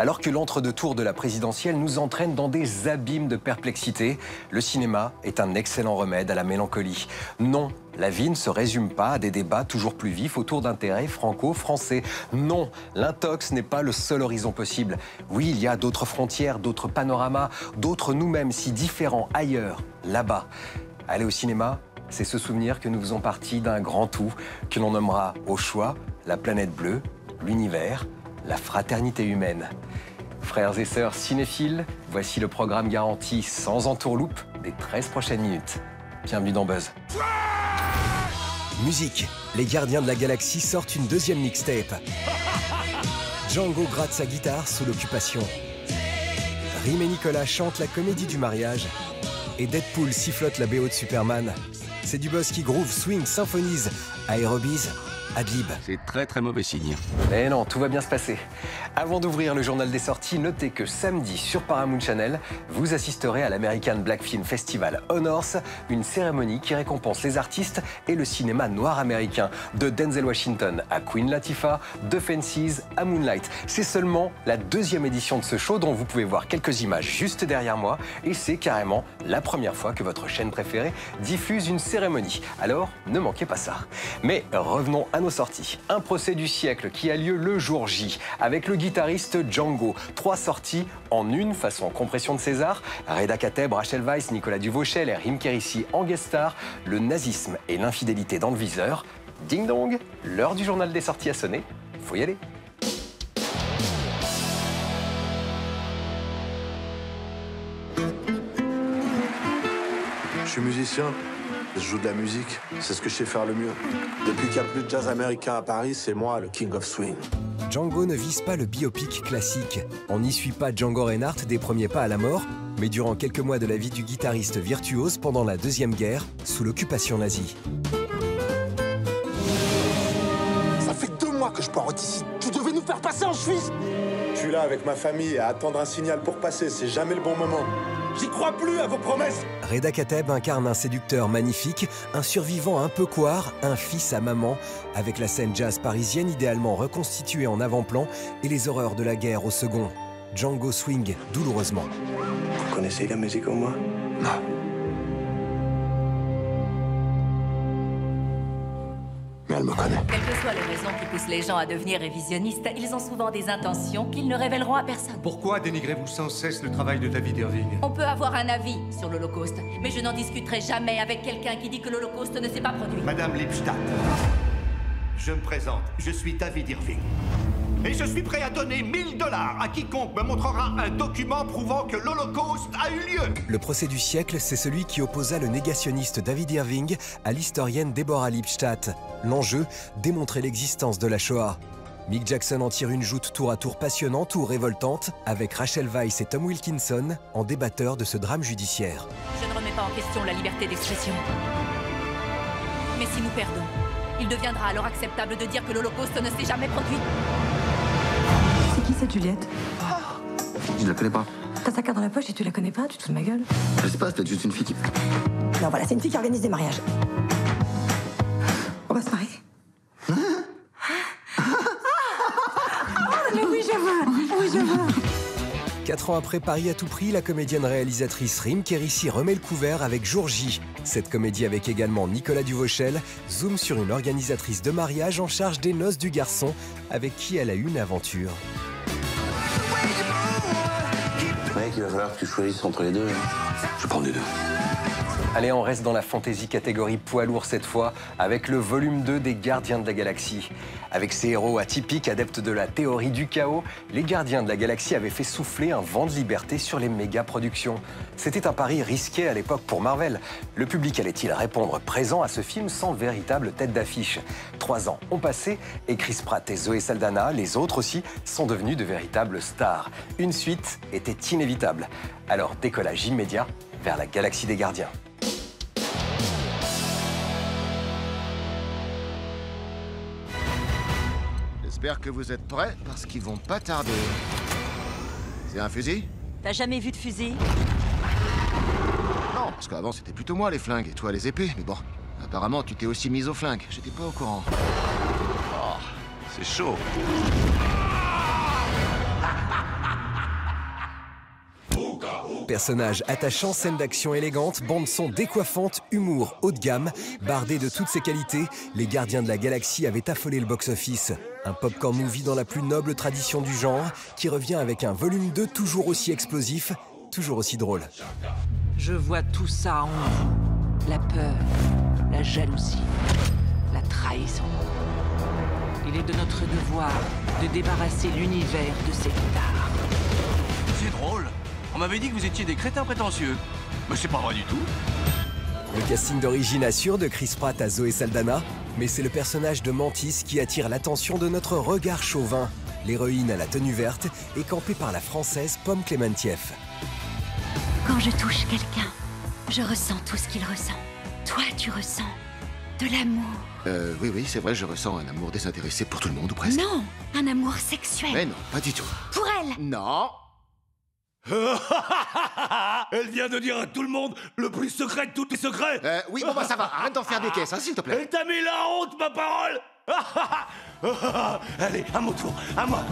Alors que l'entre-deux-tours de la présidentielle nous entraîne dans des abîmes de perplexité, le cinéma est un excellent remède à la mélancolie. Non, la vie ne se résume pas à des débats toujours plus vifs autour d'intérêts franco-français. Non, l'intox n'est pas le seul horizon possible. Oui, il y a d'autres frontières, d'autres panoramas, d'autres nous-mêmes si différents ailleurs, là-bas. Aller au cinéma, c'est se souvenir que nous faisons partie d'un grand tout que l'on nommera au choix la planète bleue, l'univers, la fraternité humaine. Frères et sœurs cinéphiles, voici le programme garanti sans entourloupe des 13 prochaines minutes. Bienvenue dans Buzz. Musique, les Gardiens de la Galaxie sortent une deuxième mixtape. Django gratte sa guitare sous l'occupation. Rim et Nicolas chantent la comédie du mariage. Et Deadpool sifflote la BO de Superman. C'est du buzz qui groove, swing, symphonise, aérobise, adlib. C'est très mauvais signe. Mais non, tout va bien se passer. Avant d'ouvrir le journal des sorties, notez que samedi sur Paramount Channel, vous assisterez à l'American Black Film Festival Honors, une cérémonie qui récompense les artistes et le cinéma noir américain, de Denzel Washington à Queen Latifah, de Fences à Moonlight. C'est seulement la deuxième édition de ce show dont vous pouvez voir quelques images juste derrière moi, et c'est carrément la première fois que votre chaîne préférée diffuse une cérémonie. Alors, ne manquez pas ça. Mais revenons à nos sorties. Un procès du siècle qui a lieu le jour J, avec le guitariste Django. 3 sorties en une, façon compression de César. Reda Kateb, Rachel Weisz, Nicolas Duvauchel et Rim Kérissi en guest star. Le nazisme et l'infidélité dans le viseur. Ding dong, l'heure du journal des sorties a sonné. Faut y aller. Je suis musicien, je joue de la musique, c'est ce que je sais faire le mieux. Depuis qu'il n'y a plus de jazz américain à Paris, c'est moi le King of Swing. Django ne vise pas le biopic classique. On n'y suit pas Django Reinhardt des premiers pas à la mort, mais durant quelques mois de la vie du guitariste virtuose pendant la Deuxième Guerre, sous l'occupation nazie. Ça fait 2 mois que je pars ici. Tu devais nous faire passer en Suisse. Je suis là avec ma famille à attendre un signal pour passer, c'est jamais le bon moment. J'y crois plus à vos promesses. Reda Kateb incarne un séducteur magnifique, un survivant un peu couard, un fils à maman, avec la scène jazz parisienne idéalement reconstituée en avant-plan et les horreurs de la guerre au second. Django swing douloureusement. Vous connaissez la musique au moins? Non. Mais elle me connaît. Quelles que soient les raisons qui poussent les gens à devenir révisionnistes, ils ont souvent des intentions qu'ils ne révéleront à personne. Pourquoi dénigrez-vous sans cesse le travail de David Irving? On peut avoir un avis sur l'Holocauste, mais je n'en discuterai jamais avec quelqu'un qui dit que l'Holocauste ne s'est pas produit. Madame Lipstadt, je me présente, je suis David Irving. Et je suis prêt à donner 1000 $ à quiconque me montrera un document prouvant que l'Holocauste a eu lieu. Le procès du siècle, c'est celui qui opposa le négationniste David Irving à l'historienne Deborah Lipstadt. L'enjeu, démontrer l'existence de la Shoah. Mick Jackson en tire une joute tour à tour passionnante ou révoltante, avec Rachel Weisz et Tom Wilkinson en débatteurs de ce drame judiciaire. Je ne remets pas en question la liberté d'expression. Mais si nous perdons, il deviendra alors acceptable de dire que l'Holocauste ne s'est jamais produit. C'est qui cette Juliette? Je la connais pas. T'as sa carte dans la poche et tu la connais pas? Tu te fous de ma gueule? Je sais pas, c'est peut-être juste une fille qui... Non, voilà, c'est une fille qui organise des mariages. On va se marier? Oh, mais oui, je veux! Oui, je veux! 4 ans après Paris à tout prix, la comédienne réalisatrice Rim Kérissi remet le couvert avec Jour J. Cette comédie avec également Nicolas Duvauchel zoome sur une organisatrice de mariage en charge des noces du garçon avec qui elle a eu une aventure. Mec, il va falloir que tu choisisses entre les deux. Je prends les deux. Allez, on reste dans la fantasy catégorie poids lourd cette fois, avec le volume 2 des Gardiens de la Galaxie. Avec ces héros atypiques, adeptes de la théorie du chaos, les Gardiens de la Galaxie avaient fait souffler un vent de liberté sur les méga-productions. C'était un pari risqué à l'époque pour Marvel. Le public allait-il répondre présent à ce film sans véritable tête d'affiche? 3 ans ont passé et Chris Pratt et Zoé Saldana, les autres aussi, sont devenus de véritables stars. Une suite était inévitable. Alors décollage immédiat vers la Galaxie des Gardiens. J'espère que vous êtes prêts, parce qu'ils vont pas tarder. C'est un fusil? T'as jamais vu de fusil? Non, parce qu'avant c'était plutôt moi les flingues et toi les épées, mais bon. Apparemment tu t'es aussi mise au flingue, j'étais pas au courant. Oh, c'est chaud. Personnage attachant, scène d'action élégante, bande-son décoiffante, humour haut de gamme, bardé de toutes ses qualités, Les Gardiens de la Galaxie avaient affolé le box-office. Un popcorn movie dans la plus noble tradition du genre, qui revient avec un volume 2 toujours aussi explosif, toujours aussi drôle. Je vois tout ça en vous. La peur, la jalousie, la trahison. Il est de notre devoir de débarrasser l'univers de ces guitares. C'est drôle. On m'avait dit que vous étiez des crétins prétentieux. Mais c'est pas vrai du tout. Le casting d'origine assure de Chris Pratt à Zoé Saldana, mais c'est le personnage de Mantis qui attire l'attention de notre regard chauvin. L'héroïne à la tenue verte est campée par la française Pomme Clémentieff. Quand je touche quelqu'un, je ressens tout ce qu'il ressent. Toi, tu ressens de l'amour. Oui, c'est vrai, je ressens un amour désintéressé pour tout le monde, ou presque. Non, un amour sexuel. Mais non, pas du tout. Pour elle. Non. Elle vient de dire à tout le monde le plus secret de tous les secrets. Oui, bon bah ça va, arrête d'en faire des caisses, hein, s'il te plaît. Elle t'a mis la honte, ma parole. Allez, à mon tour, à moi.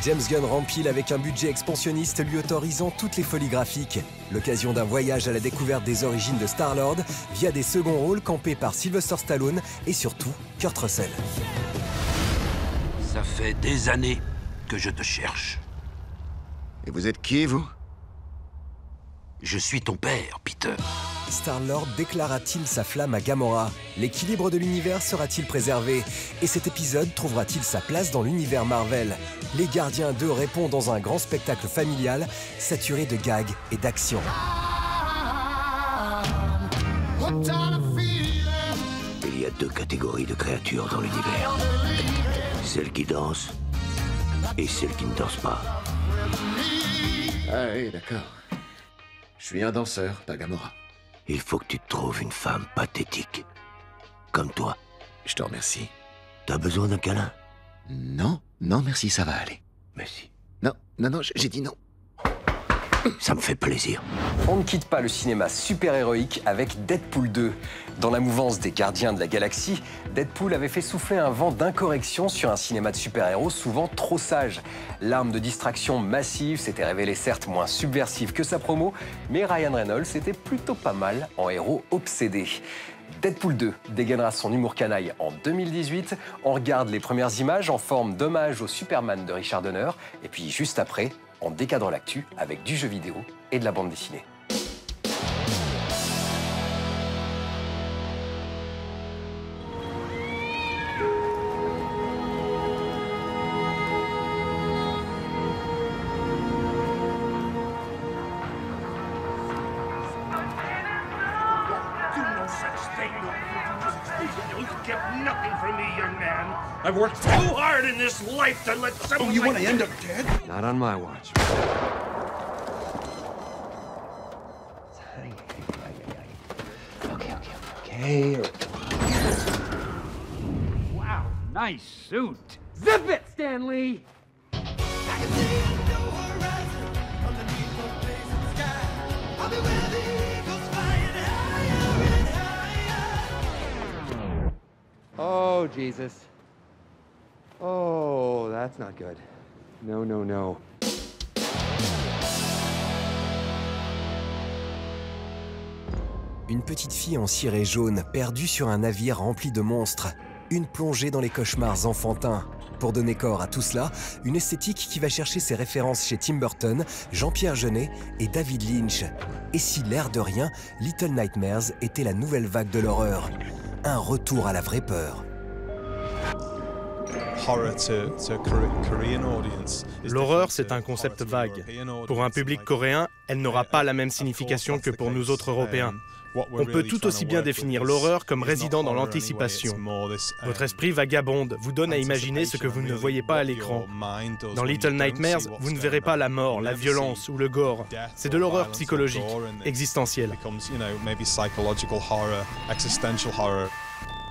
James Gunn rempile avec un budget expansionniste lui autorisant toutes les folies graphiques. L'occasion d'un voyage à la découverte des origines de Star-Lord via des seconds rôles campés par Sylvester Stallone et surtout Kurt Russell. Ça fait des années que je te cherche. Et vous êtes qui, vous? Je suis ton père, Peter. Star-Lord déclara-t-il sa flamme à Gamora? L'équilibre de l'univers sera-t-il préservé? Et cet épisode trouvera-t-il sa place dans l'univers Marvel? Les Gardiens 2 répondent dans un grand spectacle familial, saturé de gags et d'action. Il y a deux catégories de créatures dans l'univers. Celles qui dansent et celles qui ne dansent pas. Ah oui, d'accord. Je suis un danseur, pas Gamora. Il faut que tu te trouves une femme pathétique. Comme toi. Je te remercie. T'as besoin d'un câlin? Non, merci, ça va aller. Merci. Non, j'ai dit non. Ça me fait plaisir. On ne quitte pas le cinéma super-héroïque avec Deadpool 2. Dans la mouvance des Gardiens de la Galaxie, Deadpool avait fait souffler un vent d'incorrection sur un cinéma de super-héros souvent trop sage. L'arme de distraction massive s'était révélée certes moins subversive que sa promo, mais Ryan Reynolds était plutôt pas mal en héros obsédé. Deadpool 2 dégainera son humour canaille en 2018. On regarde les premières images en forme d'hommage au Superman de Richard Donner. Et puis juste après, on décadre l'actu avec du jeu vidéo et de la bande dessinée. I've worked too hard in this life to let someone. Oh, you want to end up dead? Not on my watch. Okay. Wow, nice suit. Zip it, Stanley! Oh, Jesus. Oh, that's not good. No. Une petite fille en ciré jaune, perdue sur un navire rempli de monstres. Une plongée dans les cauchemars enfantins. Pour donner corps à tout cela, une esthétique qui va chercher ses références chez Tim Burton, Jean-Pierre Jeunet et David Lynch. Et si l'air de rien, Little Nightmares était la nouvelle vague de l'horreur. Un retour à la vraie peur. L'horreur, c'est un concept vague. Pour un public coréen, elle n'aura pas la même signification que pour nous autres Européens. On peut tout aussi bien définir l'horreur comme résidant dans l'anticipation. Votre esprit vagabonde, vous donne à imaginer ce que vous ne voyez pas à l'écran. Dans Little Nightmares, vous ne verrez pas la mort, la violence ou le gore. C'est de l'horreur psychologique, existentielle.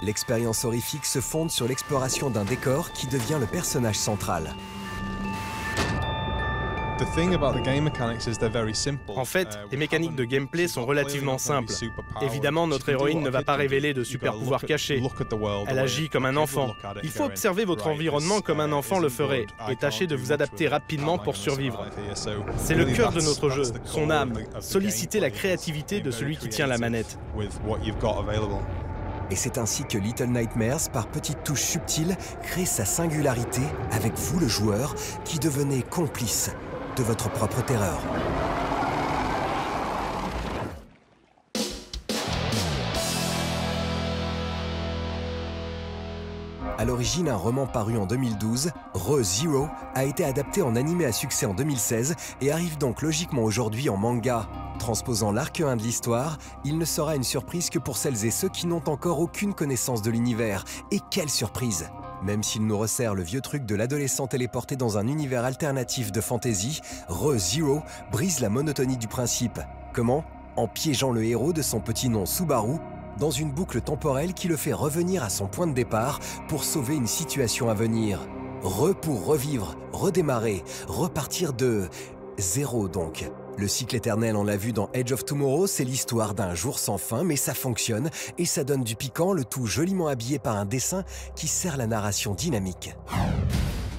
L'expérience horrifique se fonde sur l'exploration d'un décor qui devient le personnage central. En fait, les mécaniques de gameplay sont relativement simples. Évidemment, notre héroïne ne va pas révéler de super pouvoirs cachés. Elle agit comme un enfant. Il faut observer votre environnement comme un enfant le ferait et tâcher de vous adapter rapidement pour survivre. C'est le cœur de notre jeu, son âme. Solliciter la créativité de celui qui tient la manette. Et c'est ainsi que Little Nightmares, par petites touches subtiles, crée sa singularité avec vous, le joueur, qui devenez complice de votre propre terreur. À l'origine, un roman paru en 2012, Re:Zero, a été adapté en animé à succès en 2016 et arrive donc logiquement aujourd'hui en manga. Transposant l'arc 1 de l'histoire, il ne sera une surprise que pour celles et ceux qui n'ont encore aucune connaissance de l'univers. Et quelle surprise! Même s'il nous resserre le vieux truc de l'adolescent téléporté dans un univers alternatif de fantasy, Re:Zero brise la monotonie du principe. Comment? En piégeant le héros de son petit nom Subaru dans une boucle temporelle qui le fait revenir à son point de départ pour sauver une situation à venir. Pour revivre, redémarrer, repartir de zéro donc. Le cycle éternel, on l'a vu dans Edge of Tomorrow, c'est l'histoire d'un jour sans fin, mais ça fonctionne et ça donne du piquant, le tout joliment habillé par un dessin qui sert la narration dynamique.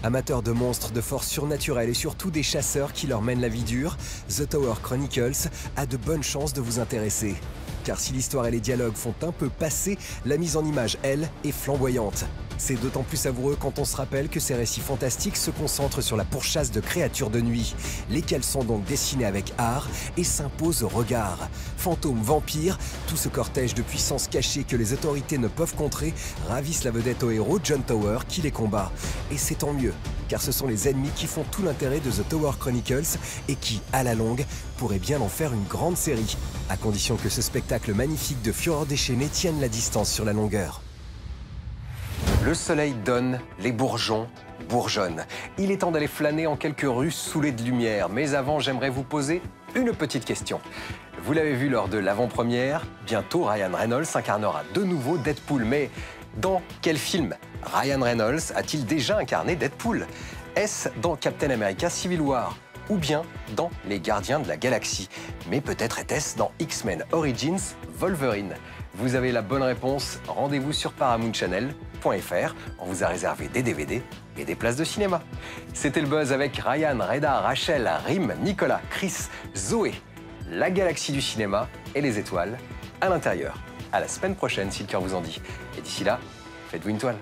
Amateurs de monstres, de forces surnaturelles et surtout des chasseurs qui leur mènent la vie dure, The Tower Chronicles a de bonnes chances de vous intéresser. Car si l'histoire et les dialogues font un peu passer, la mise en image, elle, est flamboyante. C'est d'autant plus savoureux quand on se rappelle que ces récits fantastiques se concentrent sur la pourchasse de créatures de nuit, lesquelles sont donc dessinées avec art et s'imposent au regard. Fantômes, vampires, tout ce cortège de puissances cachées que les autorités ne peuvent contrer ravissent la vedette au héros John Tower qui les combat. Et c'est tant mieux, car ce sont les ennemis qui font tout l'intérêt de The Tower Chronicles et qui, à la longue, pourraient bien en faire une grande série, à condition que ce spectacle magnifique de fureurs déchaînées tienne la distance sur la longueur. Le soleil donne, les bourgeons bourgeonnent. Il est temps d'aller flâner en quelques rues saoulées de lumière. Mais avant, j'aimerais vous poser une petite question. Vous l'avez vu lors de l'avant-première, bientôt Ryan Reynolds incarnera de nouveau Deadpool. Mais dans quel film Ryan Reynolds a-t-il déjà incarné Deadpool? Est-ce dans Captain America Civil War? Ou bien dans Les Gardiens de la Galaxie? Mais peut-être était-ce dans X-Men Origins Wolverine? Vous avez la bonne réponse, rendez-vous sur ParamountChannel.fr. On vous a réservé des DVD et des places de cinéma. C'était le buzz avec Ryan, Reda, Rachel, Rim, Nicolas, Chris, Zoé, la galaxie du cinéma et les étoiles à l'intérieur. À la semaine prochaine si le cœur vous en dit. Et d'ici là, faites-vous une toile.